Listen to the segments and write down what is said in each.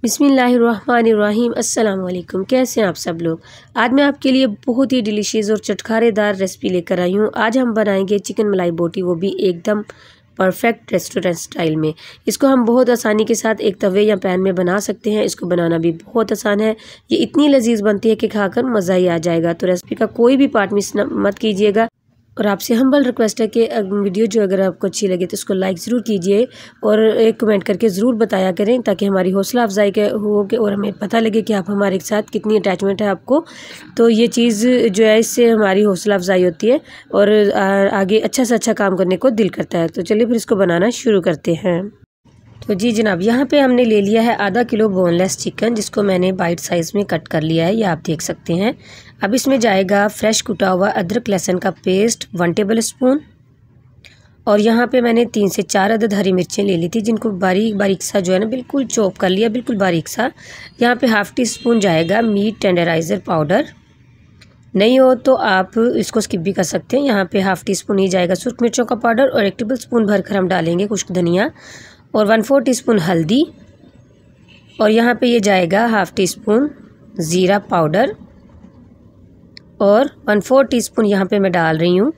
बिस्मिल्लाहिर्रहमानिर्रहीम। अस्सलाम वालेकुम। कैसे हैं आप सब लोग। आज मैं आपके लिए बहुत ही डिलीशियस और चटखारेदार रेसिपी लेकर आई हूँ। आज हम बनाएंगे चिकन मलाई बोटी, वो भी एकदम परफेक्ट रेस्टोरेंट स्टाइल में। इसको हम बहुत आसानी के साथ एक तवे या पैन में बना सकते हैं। इसको बनाना भी बहुत आसान है। ये इतनी लजीज बनती है कि खाकर मज़ा ही आ जाएगा। तो रेसिपी का कोई भी पार्ट मिस मत कीजिएगा। और आपसे हम्बल रिक्वेस्ट है कि वीडियो जो अगर आपको अच्छी लगे तो इसको लाइक ज़रूर कीजिए और एक कमेंट करके ज़रूर बताया करें, ताकि हमारी हौसला अफजाई हो के और हमें पता लगे कि आप हमारे साथ कितनी अटैचमेंट है आपको। तो ये चीज़ जो है, इससे हमारी हौसला अफजाई होती है और आगे अच्छा से अच्छा काम करने को दिल करता है। तो चलिए फिर इसको बनाना शुरू करते हैं। तो जी जनाब, यहाँ पे हमने ले लिया है आधा किलो बोनलेस चिकन, जिसको मैंने बाइट साइज़ में कट कर लिया है, ये आप देख सकते हैं। अब इसमें जाएगा फ्रेश कुटा हुआ अदरक लहसुन का पेस्ट 1 टेबल स्पून। और यहाँ पे मैंने 3 से 4 अदद हरी मिर्चें ले ली थी, जिनको बारीक बारीक सा जो है ना बिल्कुल चॉप कर लिया, बिल्कुल बारीक सा। यहाँ पे ½ टी स्पून जाएगा मीट टेंडराइज़र पाउडर। नहीं हो तो आप इसको स्किप भी कर सकते हैं। यहाँ पे ½ टी स्पून ही जाएगा सुर्ख मिर्चों का पाउडर और 1 टेबल स्पून भरकर हम डालेंगे खुश्क धनिया और 1/4 टीस्पून हल्दी। और यहाँ पे ये जाएगा ½ टी स्पून ज़ीरा पाउडर और 1/4 टीस्पून यहाँ पे मैं डाल रही हूँ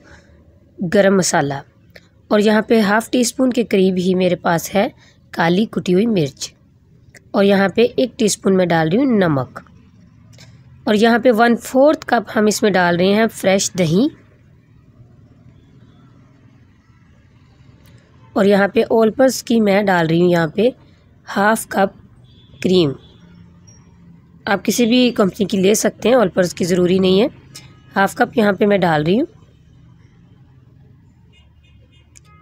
गरम मसाला। और यहाँ पे ½ टी स्पून के करीब ही मेरे पास है काली कुटी हुई मिर्च। और यहाँ पे 1 टीस्पून मैं डाल रही हूँ नमक। और यहाँ पे 1/4 कप हम इसमें डाल रहे हैं फ्रेश दही। और यहाँ पे ऑल पर्पस की मैं डाल रही हूँ यहाँ पे ½ कप क्रीम। आप किसी भी कंपनी की ले सकते हैं, ऑल पर्पस की ज़रूरी नहीं है। ½ कप यहाँ पे मैं डाल रही हूँ।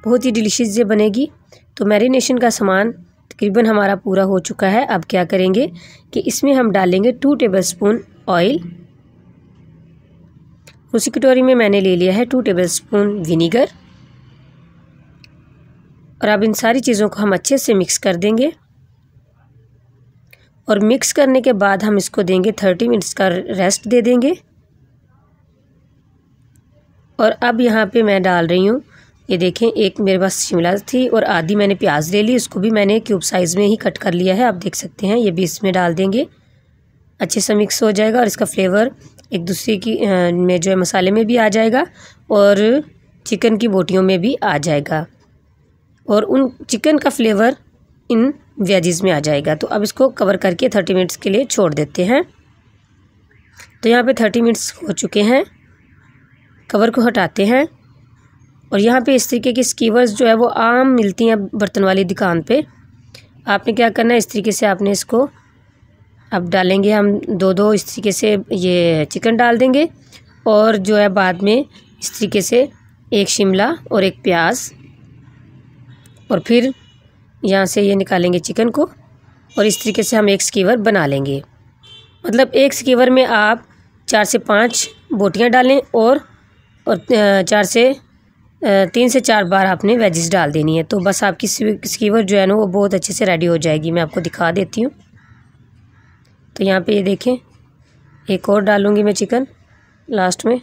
बहुत ही डिलीशियस ये बनेगी। तो मैरिनेशन का सामान तकरीबन हमारा पूरा हो चुका है। अब क्या करेंगे कि इसमें हम डालेंगे 2 टेबल स्पून ऑयल। उसी कटोरी में मैंने ले लिया है 2 टेबल स्पून विनीगर। और अब इन सारी चीज़ों को हम अच्छे से मिक्स कर देंगे। और मिक्स करने के बाद हम इसको देंगे 30 मिनट्स का रेस्ट दे देंगे। और अब यहाँ पे मैं डाल रही हूँ, ये देखें, एक मेरे पास शिमला थी और आधी मैंने प्याज ले ली, उसको भी मैंने क्यूब साइज़ में ही कट कर लिया है, आप देख सकते हैं। ये भी इसमें डाल देंगे, अच्छे से मिक्स हो जाएगा और इसका फ्लेवर एक दूसरे की में जो है मसाले में भी आ जाएगा और चिकन की बोटियों में भी आ जाएगा और उन चिकन का फ्लेवर इन वेजिज़ में आ जाएगा। तो अब इसको कवर करके 30 मिनट्स के लिए छोड़ देते हैं। तो यहाँ पे 30 मिनट्स हो चुके हैं। कवर को हटाते हैं और यहाँ पे इस तरीके की स्कीवर्स जो है वो आम मिलती हैं बर्तन वाली दुकान पे। आपने क्या करना है, इस तरीके से आपने इसको अब डालेंगे हम दो इस तरीके से ये चिकन डाल देंगे। और जो है बाद में इस तरीके से एक शिमला और एक प्याज, और फिर यहाँ से ये निकालेंगे चिकन को और इस तरीके से हम एक स्कीवर बना लेंगे। मतलब एक स्कीवर में आप 4 से 5 बोटियाँ डालें और 3 से 4 बार आपने वेजिस डाल देनी है। तो बस आपकी स्कीवर जो है ना वो बहुत अच्छे से रेडी हो जाएगी। मैं आपको दिखा देती हूँ। तो यहाँ पे ये देखें, एक और डालूँगी मैं चिकन लास्ट में।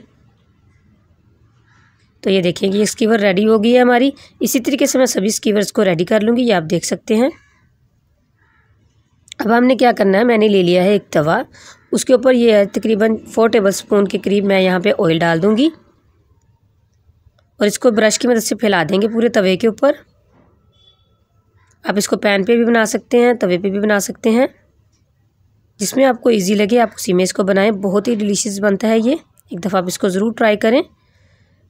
तो ये देखिए ये स्कीवर रेडी हो गई है हमारी। इसी तरीके से मैं सभी स्कीवर्स को रेडी कर लूँगी, ये आप देख सकते हैं। अब हमने क्या करना है, मैंने ले लिया है एक तवा, उसके ऊपर ये है तकरीबन 4 टेबल स्पून के करीब मैं यहाँ पे ऑयल डाल दूँगी और इसको ब्रश की मदद से फैला देंगे पूरे तवे के ऊपर। आप इसको पैन पे भी बना सकते हैं, तवे पे भी बना सकते हैं, जिसमें आपको इजी लगे आप उसी में इसको बनाएं। बहुत ही डिलीशियस बनता है ये, एक दफ़ा आप इसको ज़रूर ट्राई करें।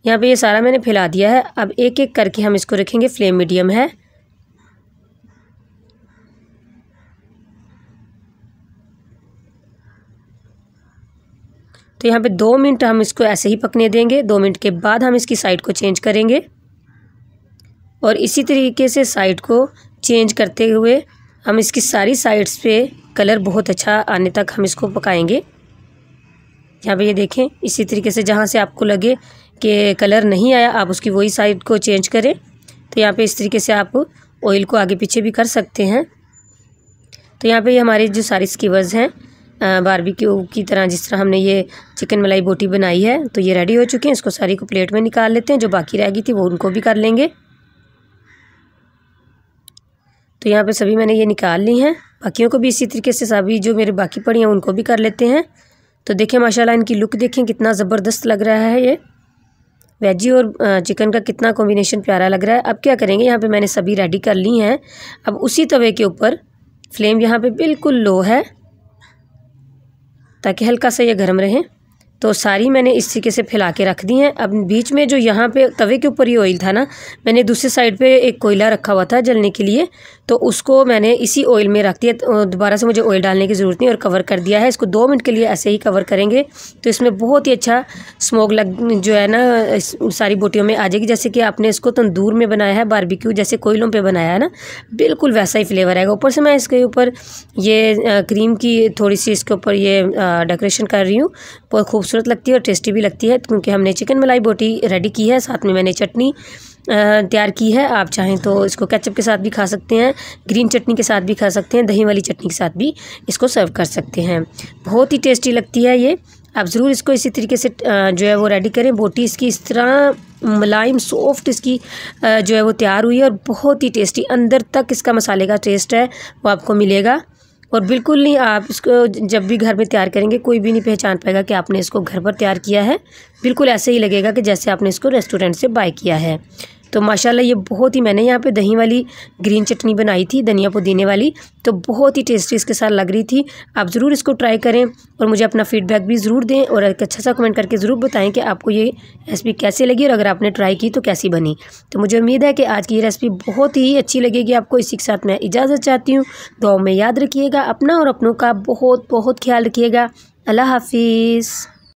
यहाँ पे ये सारा मैंने फैला दिया है। अब एक एक करके हम इसको रखेंगे, फ्लेम मीडियम है। तो यहाँ पे 2 मिनट हम इसको ऐसे ही पकने देंगे। 2 मिनट के बाद हम इसकी साइड को चेंज करेंगे और इसी तरीके से साइड को चेंज करते हुए हम इसकी सारी साइड्स पे कलर बहुत अच्छा आने तक हम इसको पकाएंगे। यहाँ पे ये देखें, इसी तरीके से जहाँ से आपको लगे कि कलर नहीं आया आप उसकी वही साइड को चेंज करें। तो यहाँ पे इस तरीके से आप ऑयल को आगे पीछे भी कर सकते हैं। तो यहाँ पे ये हमारे जो सारी स्कीवर्स हैं बारबेक्यू की तरह, जिस तरह हमने ये चिकन मलाई बोटी बनाई है, तो ये रेडी हो चुके हैं। इसको सारी को प्लेट में निकाल लेते हैं। जो बाकी रह गई थी वो उनको भी कर लेंगे। तो यहाँ पे सभी मैंने ये निकाल ली हैं। बाकियों को भी इसी तरीके से सभी जो मेरे बाकी पड़ी हैं उनको भी कर लेते हैं। तो देखें माशाल्लाह इनकी लुक देखें कितना ज़बरदस्त लग रहा है। ये वेजी और चिकन का कितना कॉम्बिनेशन प्यारा लग रहा है। अब क्या करेंगे, यहाँ पे मैंने सभी रेडी कर ली हैं। अब उसी तवे के ऊपर फ्लेम यहाँ पे बिल्कुल लो है ताकि हल्का सा ये गर्म रहे। तो सारी मैंने इस तरीके से फैला के रख दी हैं। अब बीच में जो यहाँ पे तवे के ऊपर ये ऑयल था ना, मैंने दूसरी साइड पे एक कोयला रखा हुआ था जलने के लिए, तो उसको मैंने इसी ऑयल में रख दिया। दोबारा से मुझे ऑयल डालने की ज़रूरत नहीं और कवर कर दिया है। इसको 2 मिनट के लिए ऐसे ही कवर करेंगे तो इसमें बहुत ही अच्छा स्मोक लग जो है ना सारी बोटियों में आ जाएगी। जैसे कि आपने इसको तंदूर में बनाया है, बारबेक्यू जैसे कोयलों पर बनाया है ना, बिल्कुल वैसा ही फ्लेवर आएगा। ऊपर से मैं इसके ऊपर ये क्रीम की थोड़ी सी इसके ऊपर ये डेकोरेशन कर रही हूँ। बहुत खूबसूरत लगती है और टेस्टी भी लगती है क्योंकि हमने चिकन मलाई बोटी रेडी की है। साथ में मैंने चटनी तैयार की है। आप चाहें तो इसको केचप के साथ भी खा सकते हैं, ग्रीन चटनी के साथ भी खा सकते हैं, दही वाली चटनी के साथ भी इसको सर्व कर सकते हैं। बहुत ही टेस्टी लगती है ये। आप ज़रूर इसको इसी तरीके से जो है वो रेडी करें। बोटी इसकी इस तरह मुलायम सॉफ्ट इसकी जो है वो तैयार हुई है और बहुत ही टेस्टी, अंदर तक इसका मसाले का टेस्ट है वो आपको मिलेगा। और बिल्कुल नहीं, आप इसको जब भी घर में तैयार करेंगे कोई भी नहीं पहचान पाएगा कि आपने इसको घर पर तैयार किया है। बिल्कुल ऐसे ही लगेगा कि जैसे आपने इसको रेस्टोरेंट से बाय किया है। तो माशाल्लाह ये बहुत ही, मैंने यहाँ पे दही वाली ग्रीन चटनी बनाई थी, धनिया पुदीने वाली, तो बहुत ही टेस्टी इसके साथ लग रही थी। आप ज़रूर इसको ट्राई करें और मुझे अपना फीडबैक भी ज़रूर दें और एक अच्छा सा कमेंट करके ज़रूर बताएं कि आपको ये रेसिपी कैसी लगी और अगर आपने ट्राई की तो कैसी बनी। तो मुझे उम्मीद है कि आज की ये रेसिपी बहुत ही अच्छी लगेगी आपको। इसी के साथ मैं इजाज़त चाहती हूँ। दुआ में याद रखिएगा अपना और अपनों का बहुत बहुत ख्याल रखिएगा। अल्लाह हाफिज़।